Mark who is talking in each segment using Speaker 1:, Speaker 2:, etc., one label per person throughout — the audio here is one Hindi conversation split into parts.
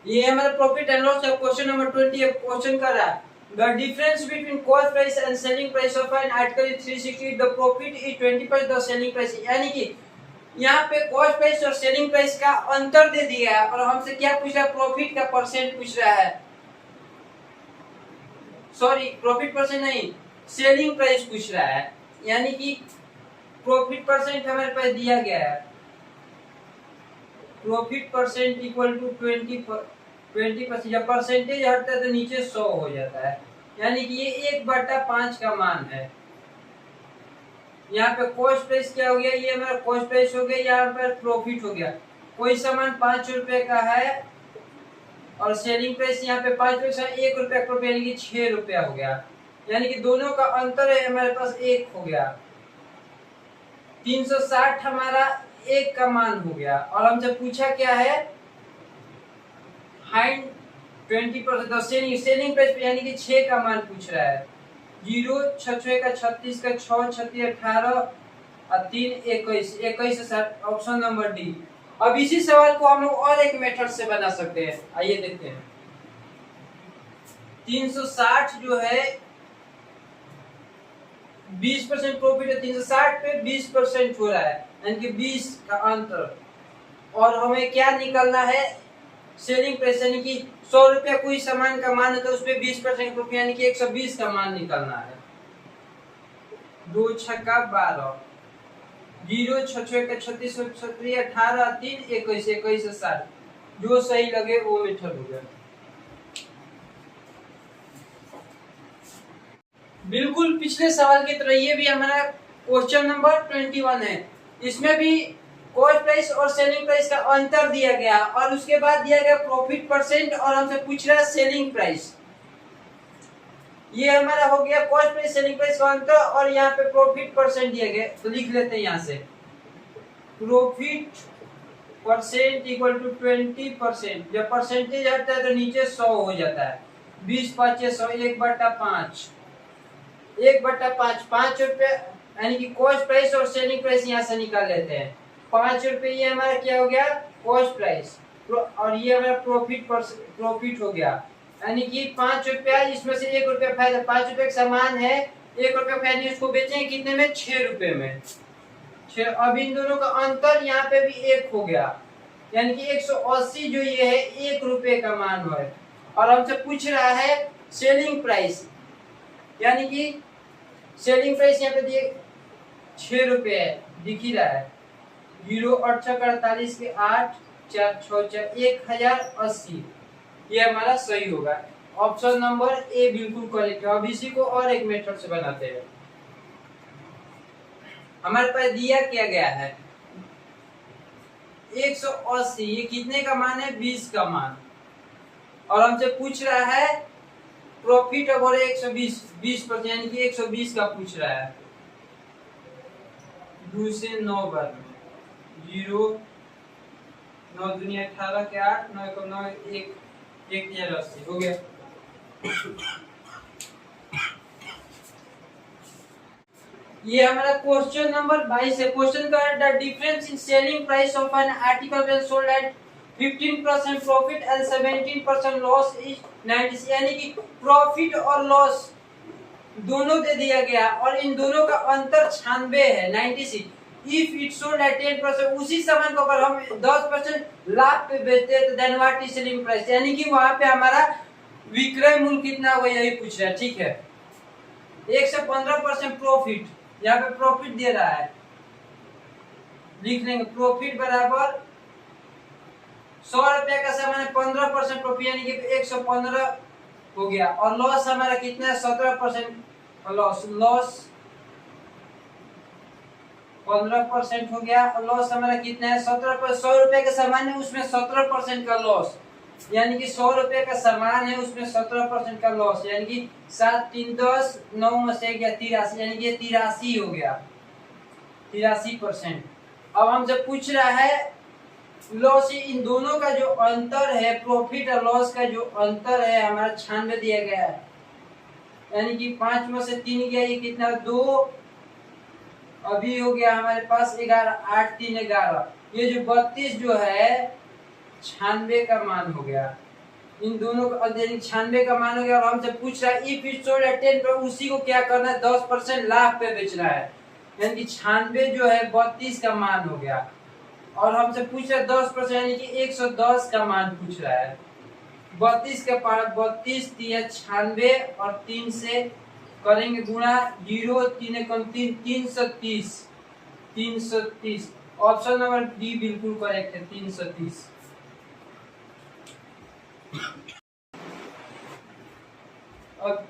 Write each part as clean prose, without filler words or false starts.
Speaker 1: ये हमारा प्रॉफिट एंड लॉस का क्वेश्चन नंबर 20 क्वेश्चन कर रहा है the difference between cost price and selling price of an article is 360 the profit is 20% the selling price. यानी कि यहाँ पे कॉस्ट प्राइस और सेलिंग प्राइस का अंतर दे दिया है और हमसे क्या पूछ रहा है, प्रॉफिट का परसेंट पूछ रहा है। सॉरी, प्रॉफिट परसेंट नहीं, सेलिंग प्राइस पूछ रहा है। यानी कि प्रॉफिट परसेंट हमारे पास दिया गया है, प्रॉफिट परसेंट इक्वल टू 20%। जब परसेंटेज हटता है तो नीचे 100 हो जाता है। यानी कि ये 1/5 का मान है। यहाँ पे कॉस्ट प्राइस क्या हो गया, ये हमारा कॉस्ट प्राइस हो गया, यहाँ पर प्रॉफिट हो गया। कोई सामान 5 रुपए का है और सेलिंग प्राइस यहाँ पे 5 रुपए, 1 रुपया का यानी कि 6 रुपया हो गया। यानी कि दोनों का अंतर है हमारे पास 1 हो गया। 360 हमारा 1 का मान हो गया और हमसे पूछा क्या है, हाइंड 20% सेलिंग प्राइस पे, यानी कि 6 का मान पूछ रहा है। 0 6 6 का 36 का 6 36 18 और 3 21 21 60, ऑप्शन नंबर डी। अब इसी सवाल को हम लोग और एक मेथड से बना सकते हैं, आइए देखते हैं। 360 जो है 20% प्रॉफिट है, 360 पे 20% हो रहा है, यानी कि 20 का अंतर। और हमें क्या निकलना है, सेलिंग प्राइस, यानी कि 100 रुपया कोई सामान का मान है तो उसपे 20% प्रॉफिट, यानी कि 120 का मान निकलना है। 2 छक्का 12, 0 6 6 का 36 36 18 3 21 21 60, जो सही लगे वो मेथड हो गया। बिल्कुल पिछले सवाल की तरह ये भी हमारा क्वेश्चन नंबर 21 है। इसमें भी कॉस्ट प्राइस और सेलिंग प्राइस का अंतर दिया गया और उसके बाद दिया गया प्रॉफिट परसेंट और हमसे पूछ रहा है सेलिंग प्राइस। ये हमारा हो गया कॉस्ट प्राइस सेलिंग प्राइस का अंतर और यहाँ पे प्रॉफिट परसेंट दिया गया, तो लिख लेते हैं यहाँ से प्रॉफिट परसेंट इक्वल टू 20%। जब परसेंटेज हटता है तो नीचे 100 हो जाता है। 20 5 100, 1/5 1/5 5 रुपए, यानी कि कॉस्ट प्राइस और सेलिंग प्राइस यहाँ से निकाल लेते हैं। 5 रुपए ये हमारा क्या हो गया, कॉस्ट प्राइस, और ये हमारा प्रॉफिट हो गया। यानी कि 5 रुपया, इसमें से 1 रुपया फायदा, 5 रुपए का सामान है, 1 रुपया फायदा, उसको बेचेंगे कितने में, 6 रुपए में। अब इन दोनों का अंतर यहाँ पे भी 1 हो गया, यानी कि 180 जो ये है 1 रुपए का मान है। और हमसे पूछ रहा है सेलिंग प्राइस, यानी कि सेलिंग प्राइस यहाँ पे दिए 6 रुपए है, दिख ही रहा है। 0 8 6 48 के 8 4 6 4 1080, ये हमारा सही होगा। ऑप्शन नंबर ए बिल्कुल करेक्ट है। अब इसी को और एक मेथड से बनाते हैं। हमारे पास दिया क्या गया है 180, ये कितने का मान है, 20 का मान, और हमसे पूछ रहा है प्रॉफिट और 120 20%, यानी कि 120 का पूछ रहा है। 2 से 9 बार में 0 9 दुनिया 18 के 8 9 को 9 1 1080 हो गया। ये हमारा क्वेश्चन नंबर 22 है। क्वेश्चन का the difference in selling price of an article when sold at 15% profit and 17% loss is 90, यानी कि प्रॉफिट और लॉस दोनों दे दिया गया और इन दोनों का अंतर 96 है, 96। इफ इट सोल्ड एट 10%, उसी सामान को अगर हम 10% लाभ पे बेचते हैं तो then what is selling price, यानी कि वहां पे हमारा विक्रय मूल्य कितना होगा यही पूछ रहा है। ठीक है, 115% प्रॉफिट, यहाँ पे प्रॉफिट दे रहा है, लिख लेंगे प्रॉफिट बराबर 100 रुपया का सामान है, 15% प्रॉफिट, यानी कि 115 हो गया। और लॉस हमारा कितना है, 17% लॉस, लॉस 15% हो गया। और लॉस हमारा कितना है, 17%। 100 रुपए का सामान है उसमें 17% का लॉस, यानी कि 100 रुपए का सामान है उसमें 17% का लॉस, यानी कि 7 3 10 9 में से गया 83, यानी कि 83 हो गया, 83%। अब हमसे पूछ रहा है लॉस, इन दोनों का जो अंतर है, प्रॉफिट और लॉस का जो अंतर है हमारा 96 दिया गया है, यानी कि 5 में से 3 गया, ये कितना 2, अभी हो गया हमारे पास 11, 8 3 11, ये जो 32 जो है 96 का मान हो गया। इन दोनों का 96 का मान हो गया। और हमसे पूछ रहा है इफ इट सोल्ड एट 10 पर, उसी को क्या करना है 10% लाभ पे बेच रहा है, यानी कि 96 जो है 32 का मान हो गया। और हमसे पूछ रहा है 10% यानी कि 110 का मान पूछ रहा है। 32 के पार 32 दिया 96 और 3 से करेंगे गुणा, 0 3 कम 3 330 330। ऑप्शन नंबर डी बिल्कुल करेक्ट है 330। अब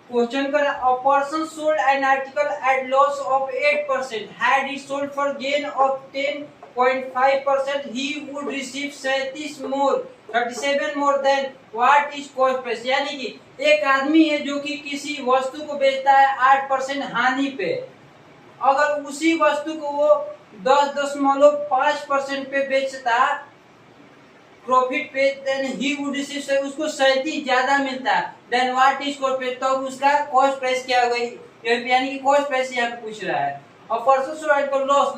Speaker 1: क्वेश्चन कर a person sold an article at loss of 8%, had it sold for gain of 10.5%, he would receive 37 more than what is cost price। यानी कि एक आदमी है जो कि किसी वस्तु को बेचता है 8% हानि पे, अगर उसी वस्तु को वो 10.5% पे बेचता प्रॉफिट पे, देन ही वुड रिसीव, से उसको 37 ज्यादा मिलता है then what is cost price, तो उसका कॉस्ट प्राइस क्या हो गई, यानी कि कॉस्ट प्राइस यहाँ पे पूछ रहा है। और परसों सुराइट को लॉस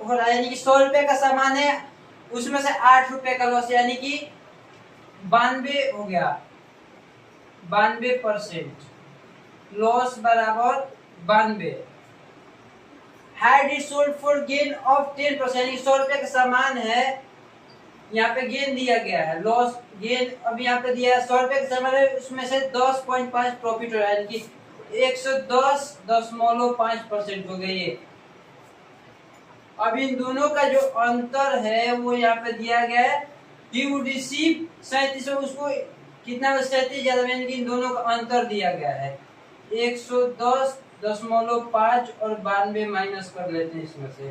Speaker 1: हो रहा है, यानी कि 100 रुपए का सामान है उसमें से 8 रुपए का लॉस, यानी कि 92 हो गया, 92% लॉस बराबर 92। Had it sold for gain of 10%, यानी 100 रुपए का सामान है, यहाँ पे गेन दिया गया है, लॉस गेन अब यहाँ पे दिया है 100 रुपए का सामान है, उसमें से 10.5 प्रॉफिट हो रहा है, यानी कि 110.5% हो गई है। अब इन दोनों का जो अंतर है वो यहाँ पे दिया गया है, ही वुड रिसीव 37, उसको कितना 37 ज्यादा, यानी कि इन दोनों का अंतर दिया गया है 110.5 और 92 माइनस कर लेते हैं इसमें से,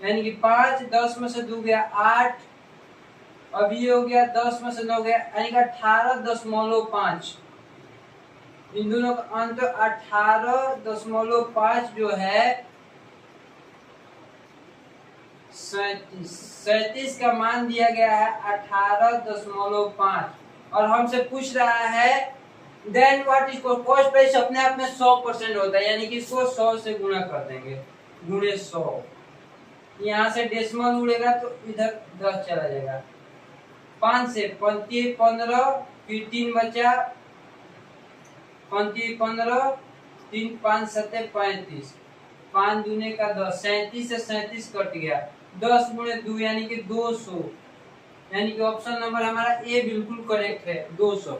Speaker 1: यानी कि 5 10 में से 2 गया 8, अब ये हो गया 10 में से 9 गया, यानी कि 18.5। इन दोनों का अंतर 18.5 जो है 37 का मान दिया गया है 18.5। और हमसे पूछ रहा है then what is cost price, अपने आप में 100% होता है, यानी कि इसको 100 से गुणा कर देंगे, गुणे 100, यहाँ से डेसिमल उड़ेगा तो इधर 10 चला जाएगा, 5 से 35 15, फिर 3 बचा 35 15, 3 5 7 35, 5 दूने का 10, 37 से 37 कट गया, 10 गुणे 2 यानी कि 200, यानी कि ऑप्शन नंबर हमारा ए बिल्कुल करेक्ट है 200।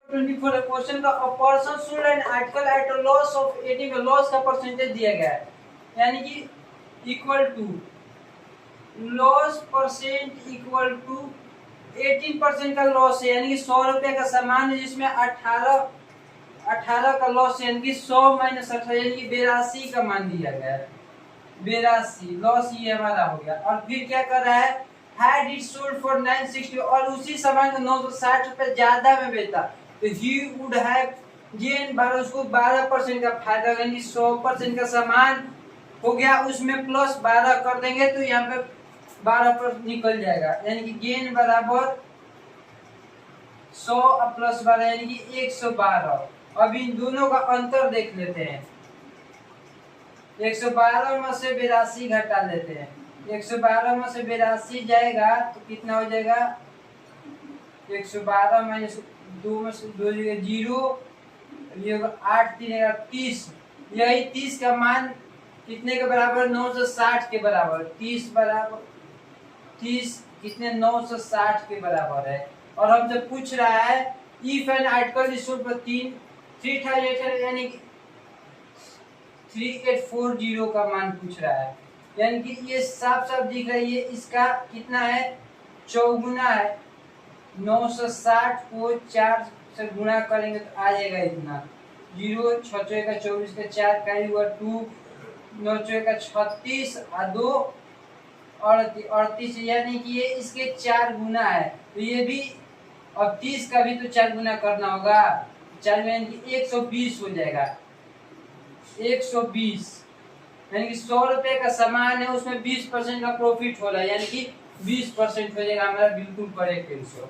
Speaker 1: क्वेश्चन का a person sold an article at a loss of 80 में लॉस का परसेंटेज दिया गया है, यानी कि equal to loss percent equal to 18% का लॉस है, यानी कि 100 रुपए का सामान है जिसमें 18 का लॉस है, यानी कि 100 माइनस 18 यानी कि 82 का मान दिया गया है, 82 लॉस ये हमारा हो गया। और फिर क्या कर रहा है had it sold for 960 और उसी सामान को 960 रुपए ज्यादा में बेचा तो he would have gain 12, उसको 12% का फायदा, यानी कि 100% का सामान हो गया उसमें प्लस 12 कर देंगे तो यहाँ पे 12% निकल जाएगा, यानी कि गेन बराबर 100 प्लस 12 यानी कि 112। अब इन दोनों का अंतर देख लेते हैं, 112 में से 82 घटा लेते हैं, 112 में से 82 जाएगा तो कितना हो जाएगा 112 माइनस 2 में से 2 जाएगा 0, ये 8 3 30, यही 30 का मान कितने के बराबर 960 के बराबर, 30 बराबर 30 कितने 960 के बराबर है। और हमसे पूछ रहा है if an article is sold for 3,800 यानी कि 3840 का मान पूछ रहा है, यानी कि ये साफ साफ दिख रहा है ये इसका कितना है चौगुना है, 960 को 4 से गुणा करेंगे तो आ जाएगा इतना, 0 6 का 24 का 4 का हुआ 2, 9 का 36 और 2 38, यानी कि ये इसके 4 गुना है, तो ये भी अब 30 का भी तो 4 गुना करना होगा, 4 यानी कि 120 हो जाएगा, 120 यानी कि 100 रुपए का सामान है उसमें 20% का प्रॉफिट हो रहा है, यानी कि 20% हो जाएगा हमारा बिल्कुल करेक्ट आंसर।